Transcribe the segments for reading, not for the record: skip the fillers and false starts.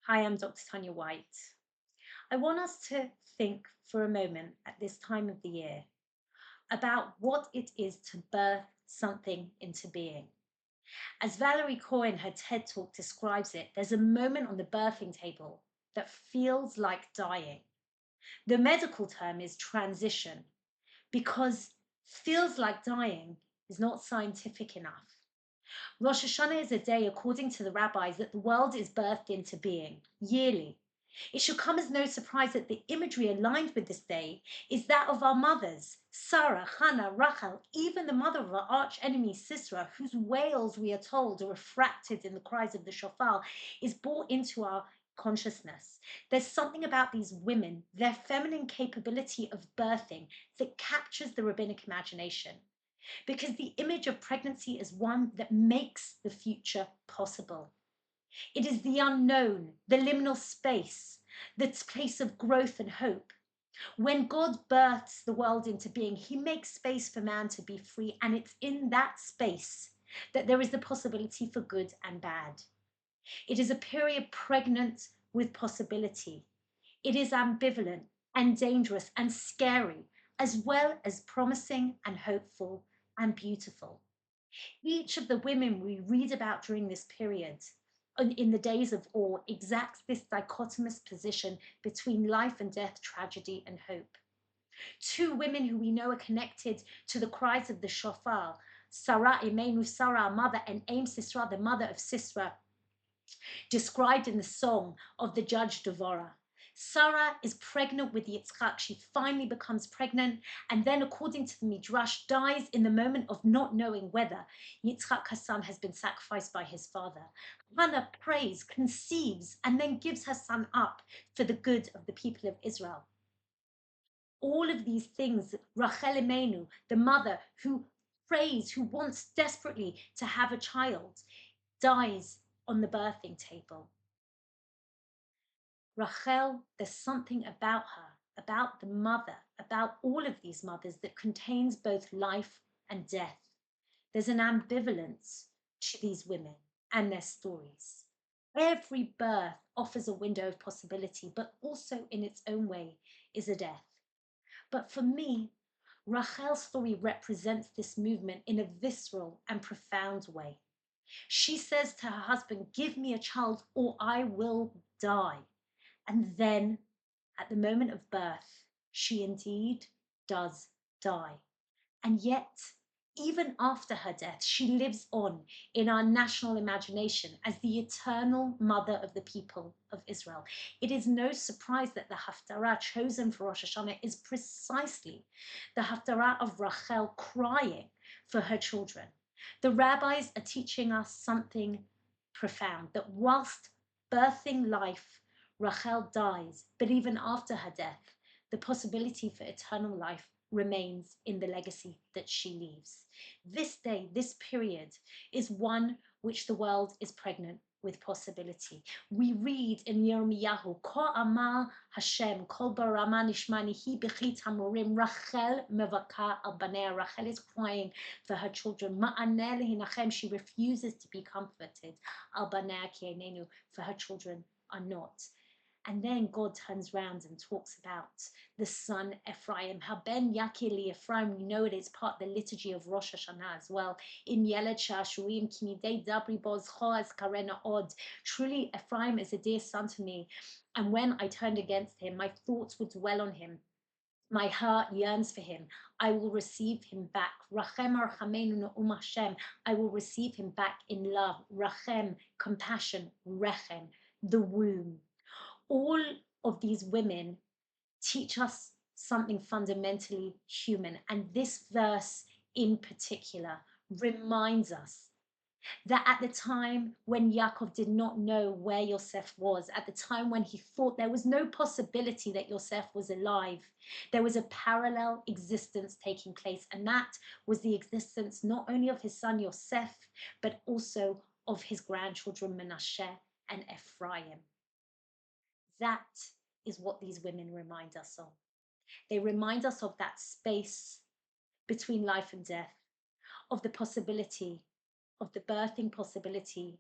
Hi, I'm Dr. Tanya White. I want us to think for a moment at this time of the year about what it is to birth something into being. As Valerie Cohen, her TED Talk describes it, there's a moment on the birthing table that feels like dying. The medical term is transition because feels like dying is not scientific enough. Rosh Hashanah is a day, according to the rabbis, that the world is birthed into being yearly. It should come as no surprise that the imagery aligned with this day is that of our mothers, Sarah, Hannah, Rachel, even the mother of our arch enemy Sisera, whose wails, we are told, are refracted in the cries of the shofar, is brought into our consciousness. There's something about these women, their feminine capability of birthing, that captures the rabbinic imagination, because the image of pregnancy is one that makes the future possible. It is the unknown, the liminal space, the place of growth and hope. When God births the world into being, he makes space for man to be free, and it's in that space that there is the possibility for good and bad. It is a period pregnant with possibility. It is ambivalent and dangerous and scary, as well as promising and hopeful and beautiful. Each of the women we read about during this period, in the days of awe, exacts this dichotomous position between life and death, tragedy and hope. Two women who we know are connected to the cries of the shofar, Sarah Imenu, Sarah, our mother, and Aim Sisra, the mother of Sisra, described in the song of the judge Devorah. Sarah is pregnant with Yitzchak. She finally becomes pregnant, and then, according to the Midrash, dies in the moment of not knowing whether Yitzchak, her son, has been sacrificed by his father. Hannah prays, conceives, and then gives her son up for the good of the people of Israel. All of these things, Rachel Imenu, the mother who prays, who wants desperately to have a child, dies on the birthing table. Rachel, there's something about her, about the mother, about all of these mothers that contains both life and death. There's an ambivalence to these women and their stories. Every birth offers a window of possibility, but also in its own way is a death. But for me, Rachel's story represents this movement in a visceral and profound way. She says to her husband, "Give me a child or I will die." And then, at the moment of birth, she indeed does die. And yet, even after her death, she lives on in our national imagination as the eternal mother of the people of Israel. It is no surprise that the Haftarah chosen for Rosh Hashanah is precisely the Haftarah of Rachel crying for her children. The rabbis are teaching us something profound, that whilst birthing life, Rachel dies, but even after her death, the possibility for eternal life remains in the legacy that she leaves. This day, this period, is one which the world is pregnant with possibility. We read in Yirmiyahu, Ko Amar Hashem, Kol Barama Nishmani, Hi Bechit Hamorim, Rachel Mevaka al Banea. Rachel is crying for her children. Ma'aneh lehinachem, she refuses to be comforted. Al Banea ki einenu, for her children are not. And then God turns around and talks about the son Ephraim. Haben Yakili Ephraim, we know it is part of the liturgy of Rosh Hashanah as well. Im Yeled Shashuim Kimidei Dabri Boz Choaz Karena Od. Truly, Ephraim is a dear son to me. And when I turned against him, my thoughts would dwell on him. My heart yearns for him. I will receive him back. Rachem Archamenu Ne'um Hashem. I will receive him back in love. Rachem, compassion. Rechem, the womb. All of these women teach us something fundamentally human. And this verse in particular reminds us that at the time when Yaakov did not know where Yosef was, at the time when he thought there was no possibility that Yosef was alive, there was a parallel existence taking place. And that was the existence not only of his son Yosef, but also of his grandchildren Menashe and Ephraim. That is what these women remind us of. They remind us of that space between life and death, of the possibility, of the birthing possibility,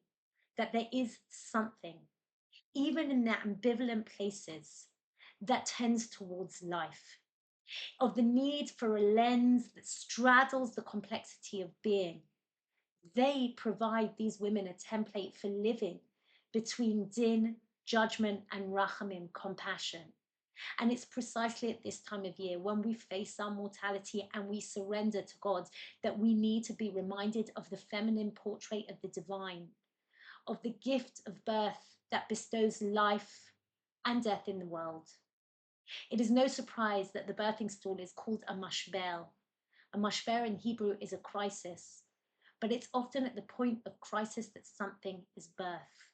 that there is something even in the ambivalent places that tends towards life, of the need for a lens that straddles the complexity of being. They provide these women a template for living between din, judgment, and rachamim, compassion. And it's precisely at this time of year when we face our mortality and we surrender to God that we need to be reminded of the feminine portrait of the divine, of the gift of birth that bestows life and death in the world. It is no surprise that the birthing stool is called a mashber. A mashber in Hebrew is a crisis, but it's often at the point of crisis that something is birthed.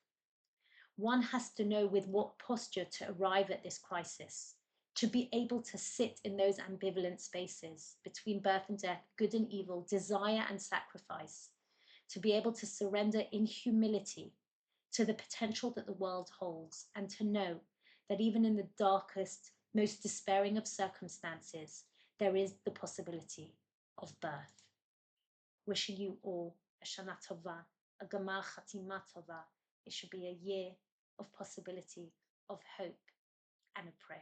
One has to know with what posture to arrive at this crisis, to be able to sit in those ambivalent spaces between birth and death, good and evil, desire and sacrifice, to be able to surrender in humility to the potential that the world holds, and to know that even in the darkest, most despairing of circumstances, there is the possibility of birth. Wishing you all a Shana Tova, a Gamar Chatima Tova. It should be a year of possibility, of hope, and of prayer.